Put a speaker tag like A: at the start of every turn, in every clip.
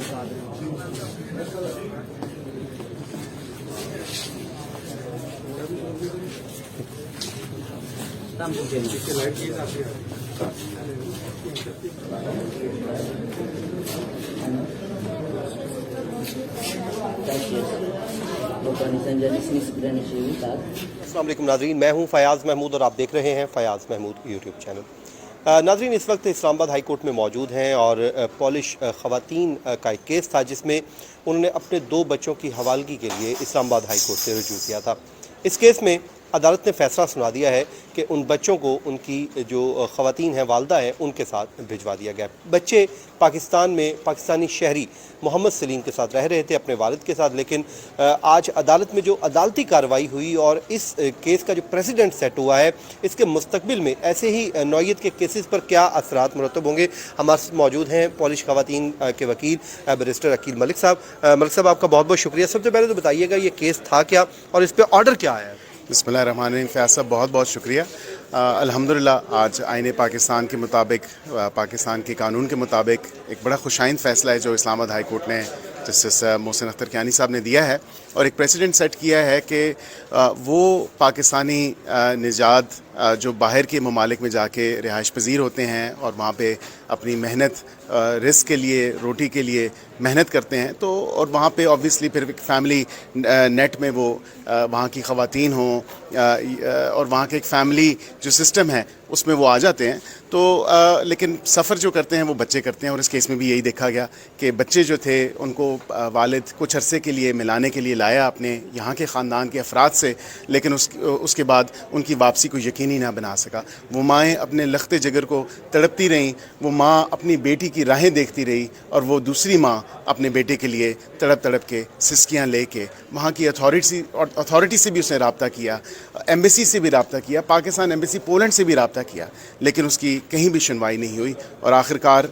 A: अस्सलाम वालेकुम नाज़रीन, मैं हूं फ़याज़ महमूद और आप देख रहे हैं फ़याज़ महमूद यूट्यूब चैनल। नाज़रीन, इस वक्त इस्लामाबाद हाई कोर्ट में मौजूद हैं और पॉलिश ख़वातीन का एक केस था जिसमें उन्होंने अपने 2 बच्चों की हवालगी के लिए इस्लामाबाद हाई कोर्ट से रुजू किया था। इस केस में अदालत ने फ़ैसला सुना दिया है कि उन बच्चों को उनकी जो ख़वातीन हैं, वालदा हैं, उनके साथ भिजवा दिया गया। बच्चे पाकिस्तान में पाकिस्तानी शहरी मोहम्मद सलीम के साथ रह रहे थे अपने वालिद के साथ, लेकिन आज अदालत में जो अदालती कार्रवाई हुई और इस केस का जो प्रेसिडेंट सेट हुआ है, इसके मुस्तकबिल में ऐसे ही नौयत के केसेस पर क्या असरात मुरतब होंगे। हमारे साथ मौजूद हैं पॉलिश ख़वातीन के वकील बैरिस्टर अकील मलिक साहब। मलिक साहब, आपका बहुत बहुत शुक्रिया। सबसे पहले तो बताइएगा ये केस था क्या और इस पर ऑर्डर क्या आया है?
B: बिस्मिल्लाहिर्रहमानिर्रहीम। फ़याज़ साहब, बहुत बहुत शुक्रिया। अल्हम्दुलिल्लाह आज आईन पाकिस्तान के मुताबिक, पाकिस्तान के कानून के मुताबिक एक बड़ा खुशाइन फ़ैसला है जो इस्लामाबाद हाई कोर्ट ने जस्टिस मोहसिन अख्तर कियानी साहब ने दिया है और एक प्रेसिडेंट सेट किया है कि वो पाकिस्तानी निजात जो बाहर के ममालिक में जाके रिहाइश पजीर होते हैं और वहाँ पे अपनी मेहनत रिस्क के लिए, रोटी के लिए मेहनत करते हैं, तो और वहाँ पे ऑब्वियसली फिर फैमिली नेट में वो वहाँ की ख़वातीन हों और वहाँ के एक फ़ैमिली जो सिस्टम है उसमें वो आ जाते हैं। तो लेकिन सफ़र जो करते हैं वो बच्चे करते हैं और इस केस में भी यही देखा गया कि बच्चे जो थे उनको वालिद कुछ अरसे के लिए मिलाने के लिए लाया अपने यहाँ के ख़ानदान के अफराद से, लेकिन उसके बाद उनकी वापसी को यकीनी ना बना सका। वो माएँ अपने लखते जिगर को तड़पती रहीं, वो माँ अपनी बेटी की राहें देखती रही और वो दूसरी माँ अपने बेटे के लिए तड़प तड़प के सिस्कियाँ ले के वहाँ की अथॉरिटी से भी उसने रब्ता किया, एम्बेसी से भी रब्ता किया, पाकिस्तान एम्बेसी पोलैंड से भी रब्ता किया, लेकिन उसकी कहीं भी सुनवाई नहीं हुई और आखिरकार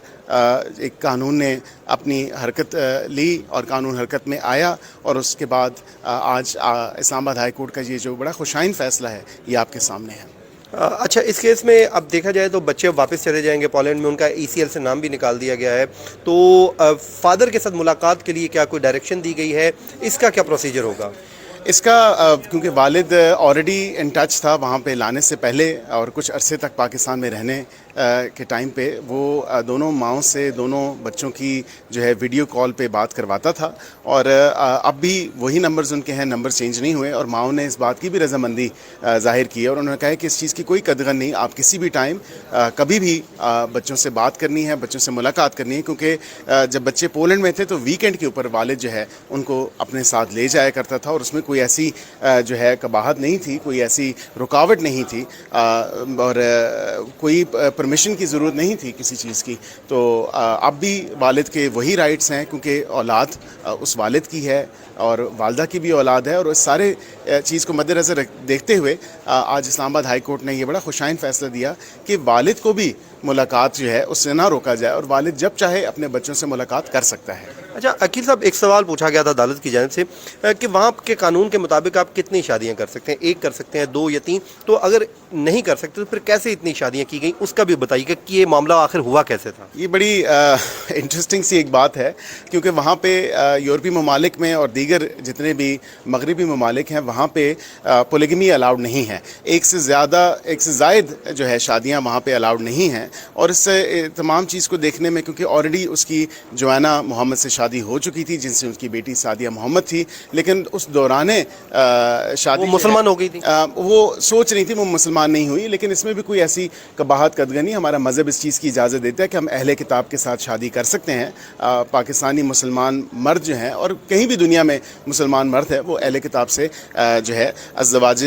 B: एक कानून ने अपनी हरकत ली और कानून हरकत में आया और उसके बाद आज इस्लामाबाद हाई कोर्ट का ये जो बड़ा खुशाइन फ़ैसला है ये आपके सामने है।
A: अच्छा, इस केस में अब देखा जाए तो बच्चे वापस चले जाएंगे पोलैंड में, उनका ECL से नाम भी निकाल दिया गया है, तो फादर के साथ मुलाकात के लिए क्या कोई डायरेक्शन दी गई है? इसका क्या प्रोसीजर होगा?
B: इसका क्योंकि वालिद ऑलरेडी इन टच था वहाँ पे लाने से पहले और कुछ अरसे तक पाकिस्तान में रहने के टाइम पे वो दोनों माओं से दोनों बच्चों की जो है वीडियो कॉल पे बात करवाता था और अब भी वही नंबर्स उनके हैं, नंबर चेंज नहीं हुए और माओं ने इस बात की भी रजामंदी ज़ाहिर की है और उन्होंने कहा है कि इस चीज़ की कोई कदर नहीं, आप किसी भी टाइम कभी भी बच्चों से बात करनी है, बच्चों से मुलाकात करनी है, क्योंकि जब बच्चे पोलैंड में थे तो वीकेंड के ऊपर वालिद जो है उनको अपने साथ ले जाया करता था और उसमें कोई ऐसी जो है कबाहत नहीं थी, कोई ऐसी रुकावट नहीं थी और कोई परमिशन की ज़रूरत नहीं थी किसी चीज़ की। तो अब भी वालिद के वही राइट्स हैं क्योंकि औलाद उस वालिद की है और वालदा की भी औलाद है और इस सारे चीज़ को मद्देनज़र देखते हुए आज इस्लामाबाद हाई कोर्ट ने ये बड़ा खुशाइन फ़ैसला दिया कि वालिद को भी मुलाकात जो है उससे ना रोका जाए और वालिद जब चाहे अपने बच्चों से मुलाकात कर सकता है।
A: अच्छा अकील साहब, एक सवाल पूछा गया था अदालत की जानिब से कि वहाँ के कानून के मुताबिक आप कितनी शादियाँ कर सकते हैं? 1 कर सकते हैं, 2 या 3? तो अगर नहीं कर सकते तो फिर कैसे इतनी शादियाँ की गई, उसका भी बताइए कि ये मामला आखिर हुआ कैसे था?
B: ये बड़ी इंटरेस्टिंग सी एक बात है क्योंकि वहाँ पे यूरोपीय ममालिक में और दीगर जितने भी मगरबी ममालिक हैं वहाँ पे पोलिगमी अलाउड नहीं है। एक से ज़ायद जो है शादियाँ वहाँ पे अलाउड नहीं हैं और इससे तमाम चीज़ को देखने में, क्योंकि ऑलरेडी उसकी जोआना मोहम्मद से शादी हो चुकी थी जिनसे उनकी बेटी सादिया मोहम्मद थी, लेकिन उस दौराने शादी
A: मुसलमान हो गई थी,
B: वो सोच रही थी, वो मुसलमान नहीं हुई, लेकिन इसमें भी कोई ऐसी कबाहत कदगनी नहीं। हमारा मज़हब इस चीज़ की इजाज़त देता है कि हम अहले किताब के साथ शादी कर सकते हैं। पाकिस्तानी मुसलमान मर्द जो हैं और कहीं भी दुनिया में मुसलमान मर्द है वो अहले किताब से जो है अज़वाज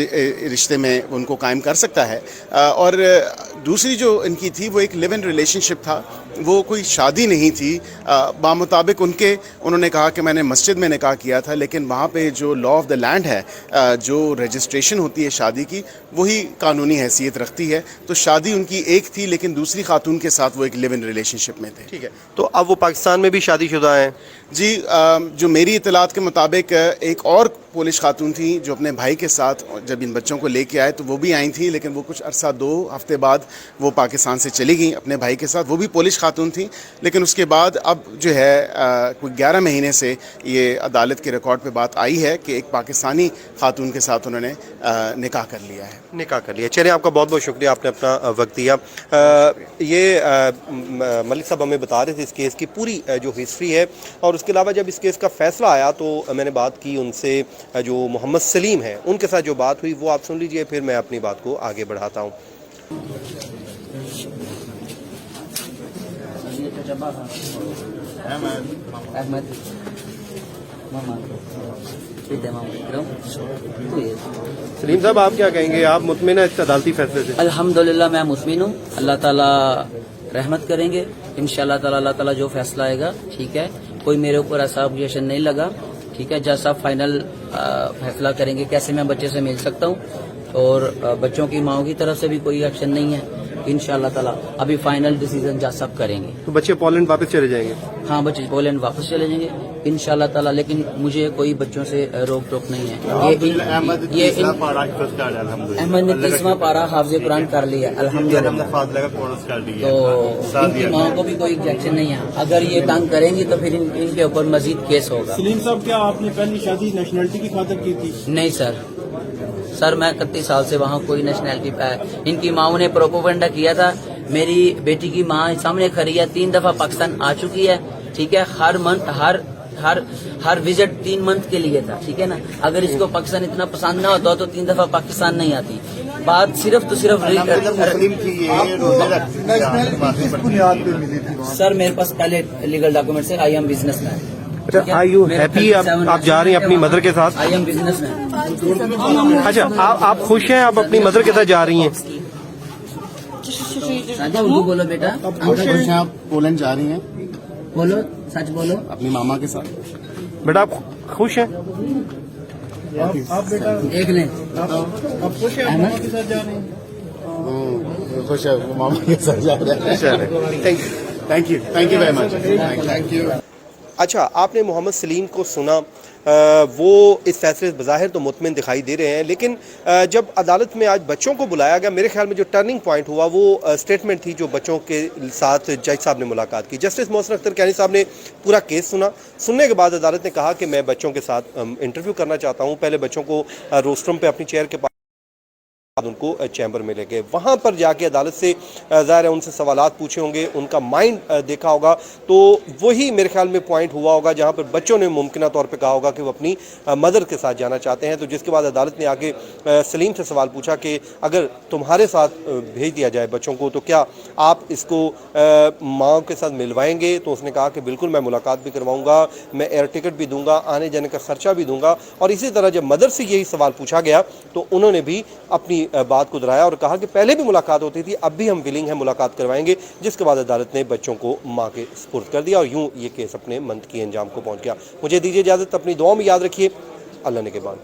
B: रिश्ते में उनको कायम कर सकता है। और दूसरी जो इनकी थी वो एक लिव इन रिलेशनशिप था, वो कोई शादी नहीं थी। बामुताबिक उन्होंने कहा कि मैंने मस्जिद में निकाह किया था, लेकिन वहाँ पे जो लॉ ऑफ द लैंड है, जो रजिस्ट्रेशन होती है शादी की, वही कानूनी हैसियत रखती है। तो शादी उनकी एक थी लेकिन दूसरी खातून के साथ वो एक लिव इन रिलेशनशिप में थे।
A: ठीक है, तो अब वो पाकिस्तान में भी शादीशुदा हैं?
B: जी, जो मेरी इतलात के मुताबिक एक और پولش خاتون تھیں جو اپنے بھائی کے ساتھ جب ان بچوں کو لے کے آئے تو وہ بھی آئی تھیں، لیکن وہ کچھ عرصہ 2 ہفتے بعد وہ پاکستان سے چلی گئیں اپنے بھائی کے ساتھ، وہ بھی پولش خاتون تھیں، لیکن اس کے بعد اب جو ہے کوئی 11 مہینے سے یہ عدالت کے ریکارڈ پہ بات آئی ہے کہ ایک پاکستانی خاتون کے ساتھ انہوں نے نکاح کر لیا ہے.
A: نکاح کر لیا. چلیے، آپ کا بہت بہت شکریہ، آپ نے اپنا وقت دیا. یہ ملک صاحب ہمیں بتا رہے تھے اس کیس کی پوری جو ہسٹری ہے، اور اس کے علاوہ جب اس کیس کا فیصلہ آیا تو میں نے بات کی ان سے، جو محمد سلیم ہیں ان کے ساتھ جو بات ہوئی وہ آپ سن لیجئے، پھر میں اپنی بات کو آگے بڑھاتا ہوں. سلیم صاحب، آپ کیا کہیں گے؟ آپ مطمئن ہیں اس عدالتی فیصلے سے؟
C: الحمدللہ میں مطمئن ہوں. اللہ تعالیٰ رحمت کریں گے انشاءاللہ تعالیٰ. اللہ تعالیٰ جو فیصلہ آئے گا ٹھیک ہے. کوئی میرے اوپر ایسا آبجیکشن نہیں لگا ٹھیک ہے. جج صاحب فائنل فیصلہ کریں گے کیسے میں بچے سے مل سکتا ہوں، اور بچوں کی ماؤں کی طرف سے بھی کوئی ایکشن نہیں ہے انشاءاللہ تعالیٰ. ابھی فائنل ڈیسیژن جج صاحب کریں گے.
A: تو بچے پولینڈ واپس چلے جائیں گے؟
C: ہاں، بچے پولینڈ واپس چلے جائیں گے انشاءاللہ تعالیٰ، لیکن مجھے کوئی بچوں سے روک ٹوک نہیں ہے. احمد نے 30واں پارہ حافظ قرآن کر لیا الحمدللہ، تو ان کی ماں کو بھی کوئی ایکشن نہیں ہے. اگر یہ تنگ کریں گی تو پھر ان کے اوپر مزید کیس ہوگا.
D: سلیم صاحب، کیا آپ نے پہلی شادی نیشنلٹی کی خاطر کی تھی؟
C: نہیں سر میں 31 سال سے وہاں کوئی نیشنلٹی پہ ہے. ان کی ماں نے پروپیگنڈا کیا تھا. میری بیٹی کی ماں سامنے کھڑی ہے، 3 دفعہ پاکستان آ چکی ہے ٹھیک ہے. ہر منتھ ہر وزٹ 3 منتھ کے لیے تھا ٹھیک ہے نا. اگر اس کو پاکستان اتنا پسند نہ ہوتا تو 3 دفعہ پاکستان نہیں آتی. بات صرف سر میرے پاس پہلے لیگل ڈاکومنٹس ہے. I am business man.
A: I you happy? آپ جا رہی ہیں اپنی مدر کے ساتھ؟
C: I am business man.
A: اچھا، آپ خوش ہیں؟ آپ اپنی مدر کے ساتھ جا رہی ہیں؟
C: اردو بولو بیٹا.
B: آپ پولینڈ جا رہی ہیں؟
C: بولو، سچ بولو.
B: اپنی ماما کے ساتھ.
A: بیٹا آپ خوش ہیں؟
C: ایک لیں.
D: آپ خوش ہیں آپ ماما کے ساتھ جا رہے ہیں؟
B: خوش ہے، ماما کے ساتھ جا رہے ہیں. Thank you very much. Thank you.
A: اچھا، آپ نے محمد سلیم کو سنا. وہ اس فیصلے سے بظاہر تو مطمئن دکھائی دے رہے ہیں، لیکن جب عدالت میں آج بچوں کو بلایا گیا، میرے خیال میں جو ٹرننگ پوائنٹ ہوا وہ اسٹیٹمنٹ تھی جو بچوں کے ساتھ جج صاحب نے ملاقات کی. جسٹس محسن اختر کینی صاحب نے پورا کیس سنا. سننے کے بعد عدالت نے کہا کہ میں بچوں کے ساتھ انٹرویو کرنا چاہتا ہوں. پہلے بچوں کو روسٹرم پہ اپنی چیئر کے پاس ان کو چیمبر میں لے گئے. وہاں پر جا کے عدالت سے ظاہر ہے ان سے سوالات پوچھے ہوں گے، ان کا مائنڈ دیکھا ہوگا، تو وہی میرے خیال میں پوائنٹ ہوا ہوگا جہاں پر بچوں نے ممکنہ طور پہ کہا ہوگا کہ وہ اپنی مدر کے ساتھ جانا چاہتے ہیں. تو جس کے بعد عدالت نے آگے سلیم سے سوال پوچھا کہ اگر تمہارے ساتھ بھیج دیا جائے بچوں کو تو کیا آپ اس کو ماں کے ساتھ ملوائیں گے؟ تو اس نے کہا کہ بالکل، میں ملاقات بھی کرواؤں گا، میں ایئر ٹکٹ بھی دوں گا، آنے جانے کا خرچہ بھی دوں گا. اور اسی طرح جب مدر سے یہی سوال پوچھا گیا تو انہوں نے بھی اپنی بات کو دہرایا اور کہا کہ پہلے بھی ملاقات ہوتی تھی، اب بھی ہم ولنگ ہیں، ملاقات کروائیں گے. جس کے بعد عدالت نے بچوں کو ماں کے سپرد کر دیا اور یوں یہ کیس اپنے منطقی انجام کو پہنچ گیا. مجھے دیجیے اجازت، اپنی دعاؤں میں یاد رکھیے. اللہ نگہبان.